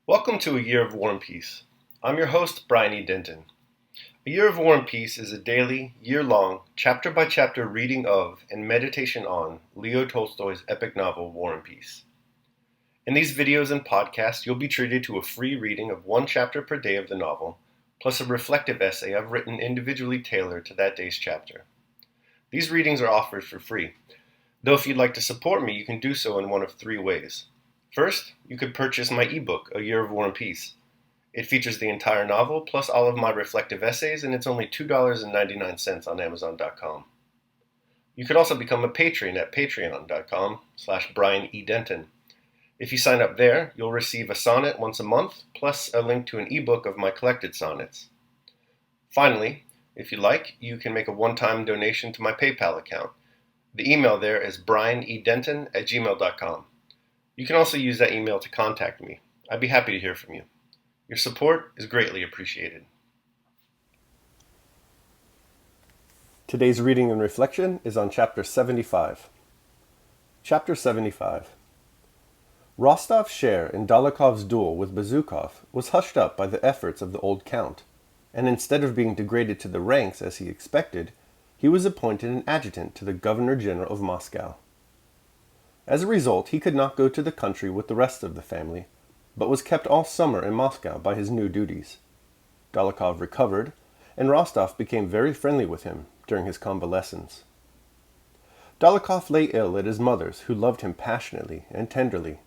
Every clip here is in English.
Welcome to A Year of War and Peace. I'm your host, Brian E. Denton. A Year of War and Peace is a daily, year-long, chapter-by-chapter reading of and meditation on Leo Tolstoy's epic novel, War and Peace. In these videos and podcasts, you'll be treated to a free reading of one chapter per day of the novel, plus a reflective essay I've written individually tailored to that day's chapter. These readings are offered for free, though if you'd like to support me, you can do so in one of three ways. First, you could purchase my ebook, A Year of War and Peace. It features the entire novel, plus all of my reflective essays, and it's only $2.99 on Amazon.com. You could also become a patron at patreon.com/Brian E. Denton. If you sign up there, you'll receive a sonnet once a month, plus a link to an ebook of my collected sonnets. Finally, if you like, you can make a one-time donation to my PayPal account. The email there is brianedenton@gmail.com. You can also use that email to contact me. I'd be happy to hear from you. Your support is greatly appreciated. Today's reading and reflection is on Chapter 75. Chapter 75. Rostov's share in Dólokhov's duel with Bezúkhov was hushed up by the efforts of the old count, and instead of being degraded to the ranks as he expected, he was appointed an adjutant to the Governor-General of Moscow. As a result, he could not go to the country with the rest of the family, but was kept all summer in Moscow by his new duties. Dólokhov recovered, and Rostov became very friendly with him during his convalescence. Dólokhov lay ill at his mother's, who loved him passionately and tenderly,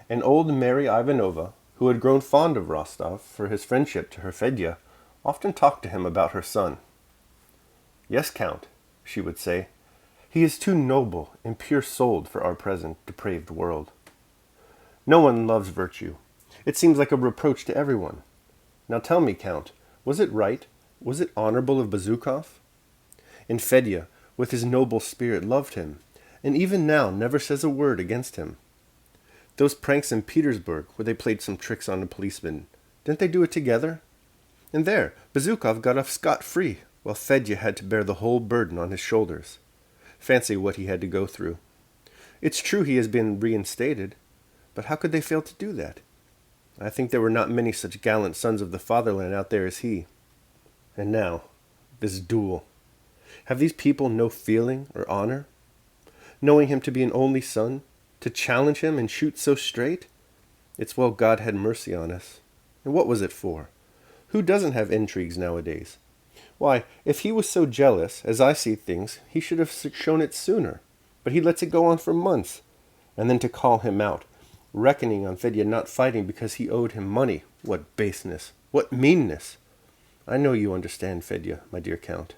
and old Mary Ivanovna, who had grown fond of Rostov for his friendship to her Fedya, often talked to him about her son. "Yes, Count," she would say, "he is too noble and pure-souled for our present depraved world. No one loves virtue. It seems like a reproach to everyone. Now tell me, Count, was it right, was it honorable of Bezúkhov? And Fedya, with his noble spirit, loved him, and even now never says a word against him. Those pranks in Petersburg, where they played some tricks on a policeman, didn't they do it together? And there, Bezúkhov got off scot-free, while Fedya had to bear the whole burden on his shoulders. Fancy what he had to go through. It's true he has been reinstated, but how could they fail to do that? I think there were not many such gallant sons of the fatherland out there as he. And now, this duel. Have these people no feeling or honor? Knowing him to be an only son, to challenge him and shoot so straight? It's well God had mercy on us. And what was it for? Who doesn't have intrigues nowadays? Why, if he was so jealous, as I see things, he should have shown it sooner. But he lets it go on for months. And then to call him out, reckoning on Fedya not fighting because he owed him money. What baseness! What meanness! I know you understand Fedya, my dear Count.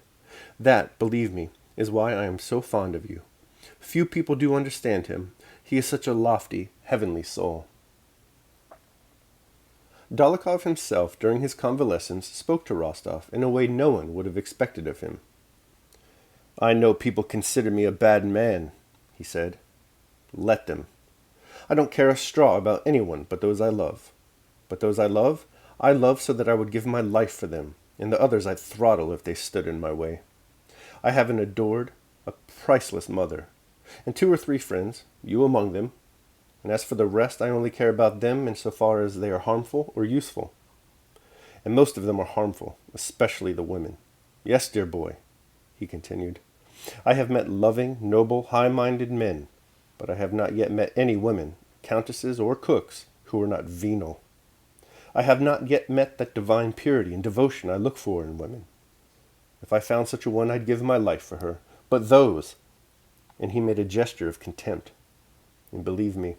That, believe me, is why I am so fond of you. Few people do understand him. He is such a lofty, heavenly soul." Dólokhov himself, during his convalescence, spoke to Rostov in a way no one would have expected of him. "I know people consider me a bad man," he said. "Let them. I don't care a straw about anyone but those I love. But those I love so that I would give my life for them, and the others I'd throttle if they stood in my way. I have an adored, a priceless mother, and 2 or 3 friends, you among them, and as for the rest, I only care about them insofar as they are harmful or useful. And most of them are harmful, especially the women. Yes, dear boy," he continued, "I have met loving, noble, high-minded men, but I have not yet met any women, countesses or cooks, who are not venal. I have not yet met that divine purity and devotion I look for in women. If I found such a one, I'd give my life for her. But those—" and he made a gesture of contempt. "And believe me,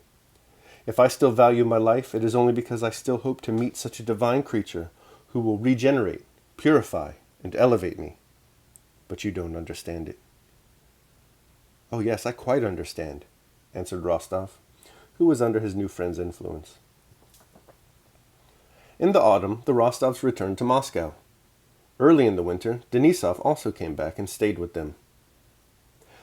if I still value my life, it is only because I still hope to meet such a divine creature who will regenerate, purify, and elevate me. But you don't understand it." "Oh yes, I quite understand," answered Rostov, who was under his new friend's influence. In the autumn, the Rostovs returned to Moscow. Early in the winter, Denisov also came back and stayed with them.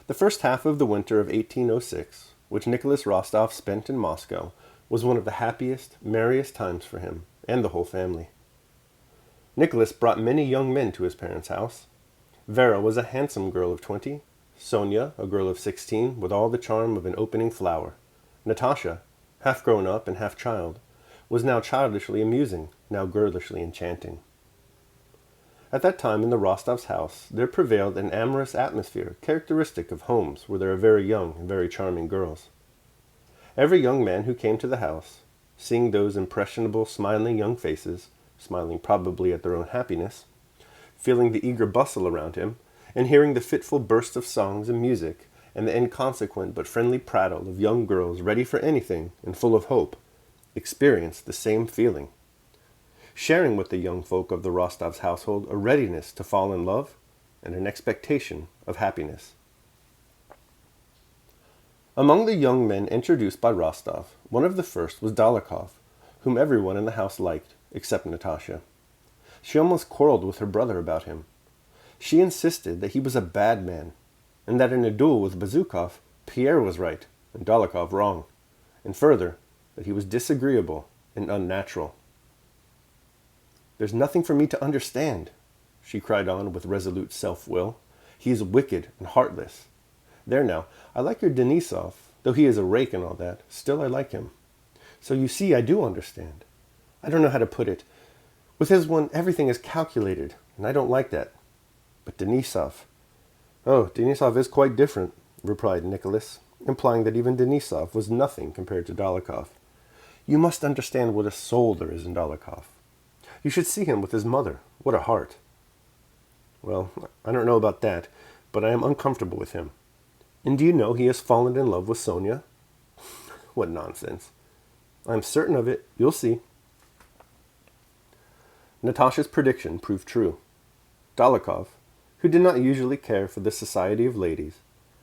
The first half of the winter of 1806, which Nicholas Rostov spent in Moscow, was one of the happiest, merriest times for him and the whole family. Nicholas brought many young men to his parents' house. Vera was a handsome girl of 20, Sonia, a girl of 16, with all the charm of an opening flower. Natasha, half grown up and half child, was now childishly amusing, now girlishly enchanting. At that time in the Rostovs' house there prevailed an amorous atmosphere characteristic of homes where there are very young and very charming girls. Every young man who came to the house, seeing those impressionable, smiling young faces, smiling probably at their own happiness, feeling the eager bustle around him, and hearing the fitful bursts of songs and music, and the inconsequent but friendly prattle of young girls ready for anything and full of hope, experienced the same feeling, sharing with the young folk of the Rostovs' household a readiness to fall in love and an expectation of happiness. Among the young men introduced by Rostov, one of the first was Dólokhov, whom everyone in the house liked, except Natasha. She almost quarreled with her brother about him. She insisted that he was a bad man, and that in a duel with Bezukhov, Pierre was right and Dólokhov wrong, and further, that he was disagreeable and unnatural. "There's nothing for me to understand," she cried on with resolute self-will. "He is wicked and heartless. There now, I like your Denisov, though he is a rake and all that, still I like him. So you see, I do understand. I don't know how to put it. With his one, everything is calculated, and I don't like that. But Denisov—" "Oh, Denisov is quite different," replied Nicholas, implying that even Denisov was nothing compared to Dólokhov. "You must understand what a soul there is in Dólokhov. You should see him with his mother. What a heart!" "Well, I don't know about that, but I am uncomfortable with him. And do you know he has fallen in love with Sonia?" "What nonsense!" "I am certain of it. You'll see." Natasha's prediction proved true. Dólokhov, who did not usually care for the society of ladies,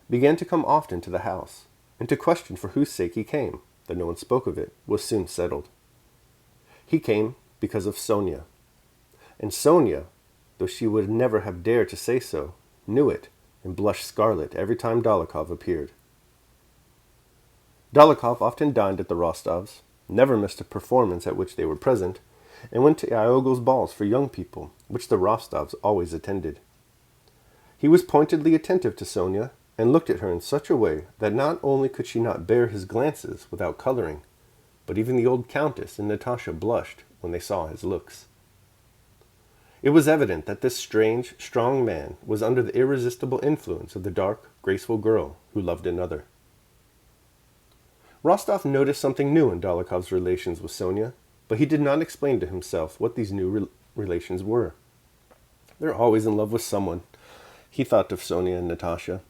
began to come often to the house, and to question for whose sake he came, though no one spoke of it, was soon settled. He came because of Sonia. And Sonia, though she would never have dared to say so, knew it, and blushed scarlet every time Dólokhov appeared. Dólokhov often dined at the Rostovs, never missed a performance at which they were present, and went to Iogil's balls for young people, which the Rostovs always attended. He was pointedly attentive to Sonia, and looked at her in such a way that not only could she not bear his glances without coloring, but even the old countess and Natasha blushed when they saw his looks. It was evident that this strange, strong man was under the irresistible influence of the dark, graceful girl who loved another. Rostov noticed something new in Dólokhov's relations with Sonia, but he did not explain to himself what these new relations were. "They're always in love with someone," he thought of Sonia and Natasha.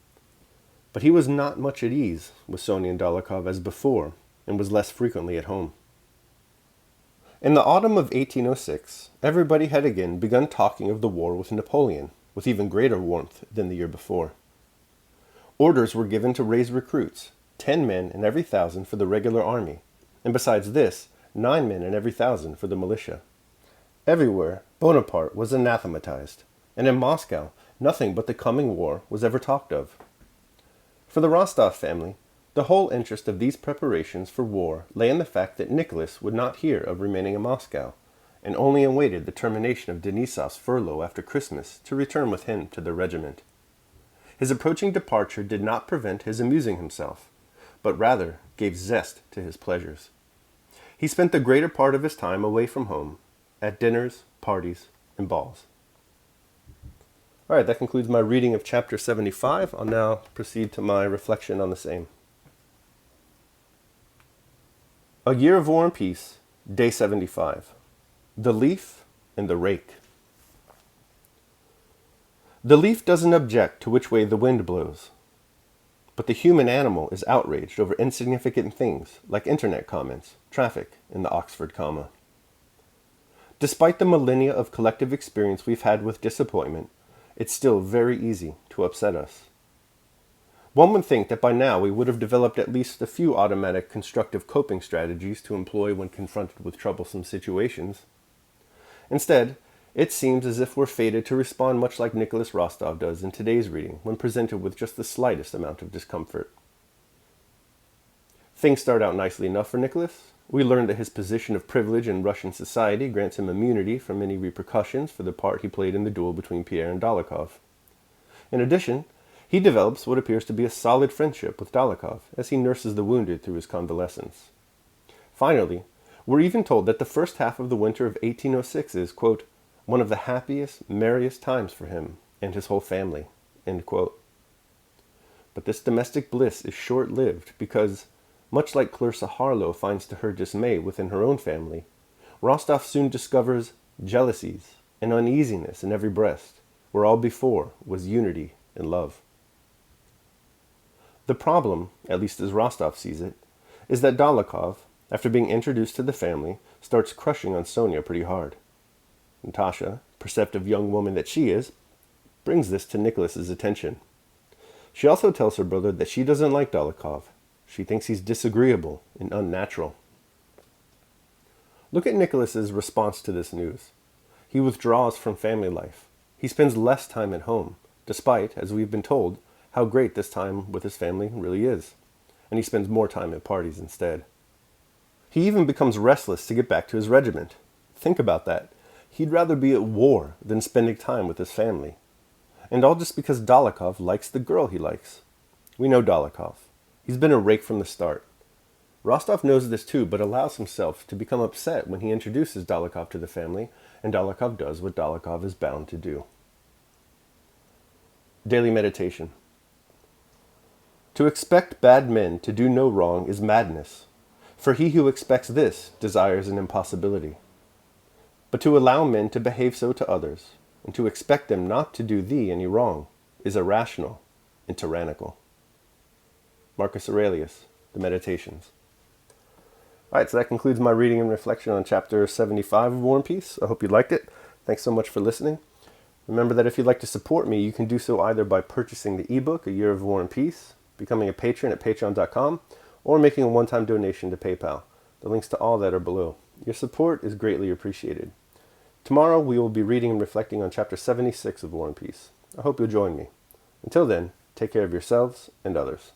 But he was not much at ease with Sonia and Dólokhov as before, and was less frequently at home. In the autumn of 1806, everybody had again begun talking of the war with Napoleon, with even greater warmth than the year before. Orders were given to raise recruits, 10 men in every 1,000 for the regular army, and besides this, 9 men in every 1,000 for the militia. Everywhere, Bonaparte was anathematized, and in Moscow, nothing but the coming war was ever talked of. For the Rostov family, the whole interest of these preparations for war lay in the fact that Nicholas would not hear of remaining in Moscow, and only awaited the termination of Denisov's furlough after Christmas to return with him to the regiment. His approaching departure did not prevent his amusing himself, but rather gave zest to his pleasures. He spent the greater part of his time away from home, at dinners, parties, and balls. All right, that concludes my reading of chapter 75. I'll now proceed to my reflection on the same. A Year of War and Peace, Day 75. The Leaf and the Rake. The leaf doesn't object to which way the wind blows, but the human animal is outraged over insignificant things like internet comments, traffic, and the Oxford comma. Despite the millennia of collective experience we've had with disappointment, it's still very easy to upset us. One would think that by now we would have developed at least a few automatic constructive coping strategies to employ when confronted with troublesome situations. Instead, it seems as if we're fated to respond much like Nicholas Rostov does in today's reading when presented with just the slightest amount of discomfort. Things start out nicely enough for Nicholas. We learn that his position of privilege in Russian society grants him immunity from any repercussions for the part he played in the duel between Pierre and Dólokhov. In addition, he develops what appears to be a solid friendship with Dólokhov as he nurses the wounded through his convalescence. Finally, We're even told that the first half of the winter of 1806 is, quote, one of the happiest, merriest times for him and his whole family, end quote. But this domestic bliss is short-lived because, much like Clarissa Harlowe finds to her dismay within her own family, Rostov soon discovers jealousies and uneasiness in every breast, where all before was unity and love. The problem, at least as Rostov sees it, is that Dolokhov, after being introduced to the family, starts crushing on Sonia pretty hard. Natasha, perceptive young woman that she is, brings this to Nicholas's attention. She also tells her brother that she doesn't like Dolokhov. She thinks he's disagreeable and unnatural. Look at Nicholas's response to this news. He withdraws from family life. He spends less time at home, despite, as we've been told, how great this time with his family really is. And he spends more time at parties instead. He even becomes restless to get back to his regiment. Think about that. He'd rather be at war than spending time with his family. And all just because Dolokhov likes the girl he likes. We know Dolokhov. He's been a rake from the start. Rostov knows this too, but allows himself to become upset when he introduces Dolokhov to the family, and Dolokhov does what Dolokhov is bound to do. Daily meditation. To expect bad men to do no wrong is madness, for he who expects this desires an impossibility. But to allow men to behave so to others, and to expect them not to do thee any wrong, is irrational and tyrannical. Marcus Aurelius, The Meditations. Alright, so that concludes my reading and reflection on chapter 75 of War and Peace. I hope you liked it. Thanks so much for listening. Remember that if you'd like to support me, you can do so either by purchasing the ebook, A Year of War and Peace, becoming a patron at patreon.com, or making a one-time donation to PayPal. The links to all that are below. Your support is greatly appreciated. Tomorrow we will be reading and reflecting on chapter 76 of War and Peace. I hope you'll join me. Until then, take care of yourselves and others.